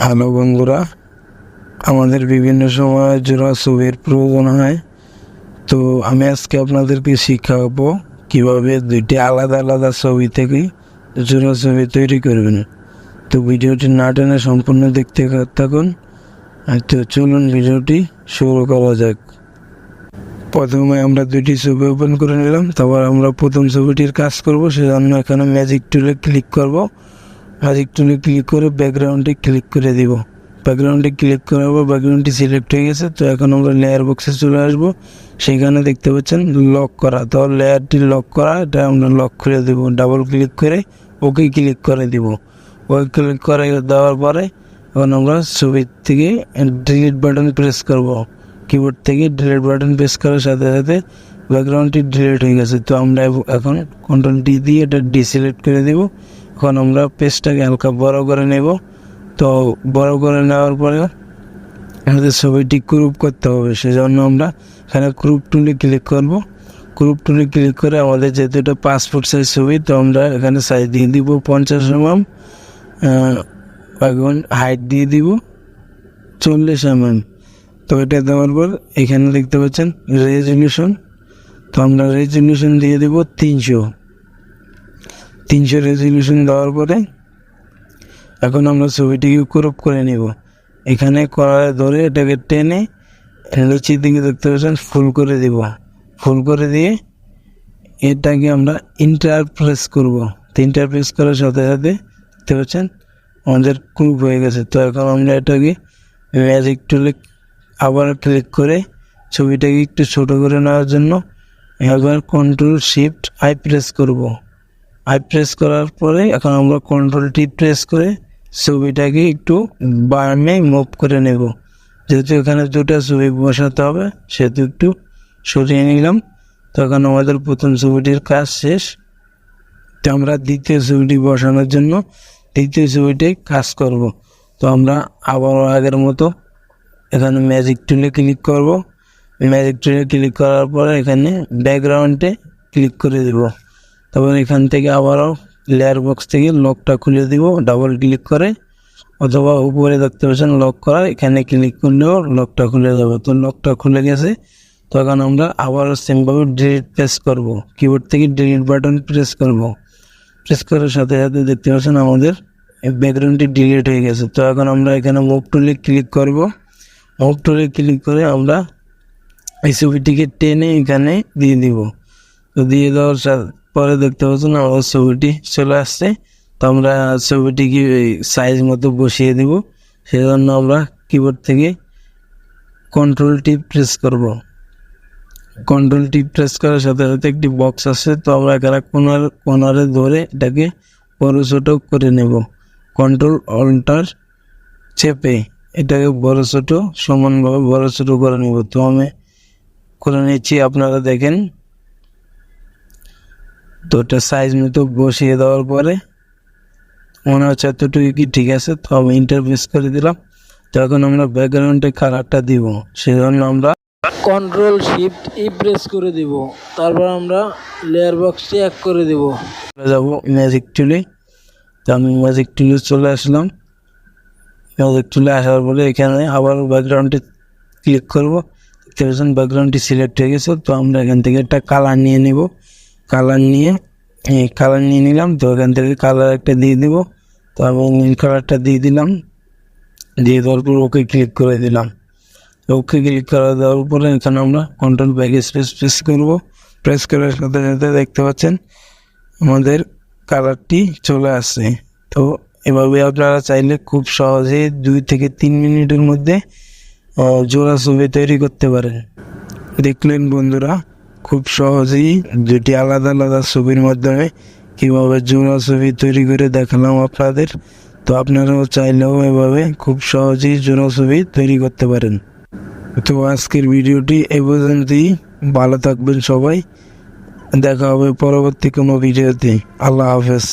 Hello বন্ধুরা, আমাদের বিভিন্ন সময় জোড়া ছবির প্রয়োজন হয়। তো আমি আজকে আপনাদেরকে শিখাবো কিভাবে দুইটি আলাদা আলাদা ছবি থেকে জোড়া ছবি তৈরি করবেন। তো ভিডিওটি না টেনে সম্পূর্ণ দেখতে থাকুন। তো চলুন ভিডিওটি শুরু করা যাক। প্রথমে আমরা দুইটি ছবি ওপেন করে নিলাম, তারপর আমরা প্রথম ছবিটির কাজ করব। সেজন্য এখানে ম্যাজিক টুলে ক্লিক করব। ম্যাজিক টুলে ক্লিক করে ব্যাকগ্রাউন্ডে ক্লিক করে দিব। ব্যাকগ্রাউন্ডে ক্লিক করার পর ব্যাকগ্রাউন্ডটি সিলেক্ট হয়ে গেছে। তো এখন আমরা লেয়ার বক্সে চলে আসবো। সেখানে দেখতে পাচ্ছেন লক করা, তো লেয়ারটি লক করা, এটা আমরা লক করে দেব। ডাবল ক্লিক করে ওকে ক্লিক করে দিব। ওকে ক্লিক করে দেওয়ার পরে এখন আমরা ছবি থেকে ডিলিট বাটন প্রেস করব। কিবোর্ড থেকে ডিলিট বাটন প্রেস করার সাথে সাথে ব্যাকগ্রাউন্ডটি ডিলিট হয়ে গেছে। তো আমরা এখন কন্ট্রোল ডি দিয়ে এটা ডিসিলেক্ট করে দেব। এখন আমরা পেজটাকে হালকা বড় করে নেব। তো বড় করে নেওয়ার পরে আমাদের ছবিটি ক্রপ করতে হবে। সেজন্য আমরা এখানে ক্রপ টুলে ক্লিক করব। ক্রপ টুলে ক্লিক করে আমাদের যেহেতু এটা 5 ফুট সাইজ ছবি, তো আমরা এখানে সাইজ দিয়ে দিব 50 mm, এখন হাইট দিয়ে দিব 40 mm। তো এটা দেওয়ার পর এখানে দেখতে পাচ্ছেন রেজলিউশন, তো আমরা রেজলিউশন দিয়ে দেব 300 রেজলিউশন দেওয়ার পরে এখন আমরা ছবিটিকে ক্রপ করে নেব। এখানে করা ধরে এটাকে টেনে নিচের দিকে দেখতে পাচ্ছেন ফুল করে দেব। ফুল করে দিয়ে এটাকে আমরা ইন্টার প্রেস করব। ইন্টার প্রেস করার সাথে সাথে দেখতে পাচ্ছেন আমাদের ক্রপ হয়ে গেছে। তো এখন আমরা এটাকে ম্যাজিক টুলে আবার ক্লিক করে ছবিটাকে একটু ছোট করে নেওয়ার জন্য একবার কন্ট্রোল শিফট আই প্রেস করব। আই প্রেস করার পরে এখন আমরা কন্ট্রোল টি প্রেস করে ছবিটাকে একটু বামে মুভ করে নেব। যেহেতু এখানে দুটো ছবি বসাতে হবে সেহেতু একটু সরিয়ে নিলাম। তখন আমাদের প্রথম ছবিটির কাজ শেষ। তো আমরা দ্বিতীয় ছবিটি বসানোর জন্য দ্বিতীয় ছবিটি কাজ করব। তো আমরা আবারও আগের মতো এখানে ম্যাজিক টুলে ক্লিক করব। ম্যাজিক টুলে ক্লিক করার পরে এখানে ব্যাকগ্রাউন্ডে ক্লিক করে দেব। তারপর এখান থেকে আবারও লেয়ার বক্স থেকে লকটা খুলে দিব ডাবল ক্লিক করে, অথবা উপরে দেখতে পাচ্ছেন লক করা, এখানে ক্লিক করলেও লকটা খুলে যাবে। তো লকটা খুলে গেছে। তখন আমরা আবারও সেমভাবে ডিলিট প্রেস করব। কিবোর্ড থেকে ডিলিট বাটন প্রেস করব। প্রেস করার সাথে সাথে দেখতে পাচ্ছেন আমাদের ব্যাকগ্রাউন্ডটি ডিলিট হয়ে গেছে। তো এখন আমরা এখানে মুভ টুলে ক্লিক করব। মুভ টুলে ক্লিক করে আমরা এই ছবিটিকে টেনে এখানে দিয়ে দিব। তো দিয়ে দেওয়ার পরে দেখতে পাচ্ছেন আমাদের ছবিটি চলে আসছে। তো আমরা ছবিটিকে সাইজ মতো বসিয়ে দিব। সেজন্য আমরা কিবোর্ড থেকে কন্ট্রোল টি প্রেস করব। কন্ট্রোল টি প্রেস করার সাথে সাথে একটি বক্স আছে। তো আমরা এখানে কোনারে ধরে এটাকে বড় ছোট করে নেব। কন্ট্রোল অল্টার চেপে এটাকে বড় ছোট সমানভাবে বড় ছোট করে নেব। তো আমি করে নিচ্ছি, আপনারা দেখেন। তো এটা সাইজ মতো বসিয়ে দেওয়ার পরে মনে হচ্ছে এতটুকু কি ঠিক আছে। তো আমি ইন্টারপ্রেস করে দিলাম। তো এখন আমরা ব্যাকগ্রাউন্ডে কালারটা দিব। সেজন্য আমরা কন্ট্রোল শিফট ই প্রেস করে দিব। তারপর আমরা লেয়ার বক্সটি এক করে দিব। যাব ম্যাজিক টুলে। তো আমি ম্যাজিক টুলে চলে আসলাম। ম্যাজিক টুলে আসার পরে এখানে আবার ব্যাকগ্রাউন্ডে ক্লিক করব। দেখতে পাচ্ছেন ব্যাকগ্রাউন্ডটি সিলেক্ট হয়ে গেছে। তো আমরা এখান থেকে একটা কালার নিয়ে নেব। কালার নিয়ে নিলাম। তো এখান থেকে কালার একটা দিয়ে দিব। তো আমি নীল কালারটা দিয়ে দিলাম। দিয়ে দেওয়ার পর ওকে ক্লিক করে দিলাম। ওকে ক্লিক করে দেওয়ার পরে এখানে আমরা কন্ট্রোল ব্যাক স্পেস প্রেস করব। প্রেস করার সাথে সাথে দেখতে পাচ্ছেন আমাদের কালারটি চলে আসছে। তো এভাবে আপনারা চাইলে খুব সহজে 2 থেকে 3 মিনিটের মধ্যে জোড়া ছবি তৈরি করতে পারেন। দেখলেন বন্ধুরা, খুব সহজেই দুটি আলাদা আলাদা ছবির মাধ্যমে কীভাবে জোড়া ছবি তৈরি করে দেখালাম আপনাদের। তো আপনারাও চাইলেও এভাবে খুব সহজেই জোড়া ছবি তৈরি করতে পারেন। তো আজকের ভিডিওটি এই পর্যন্তই। ভালো থাকবেন সবাই। দেখা হবে পরবর্তী কোনো ভিডিওতে। আল্লাহ হাফেজ।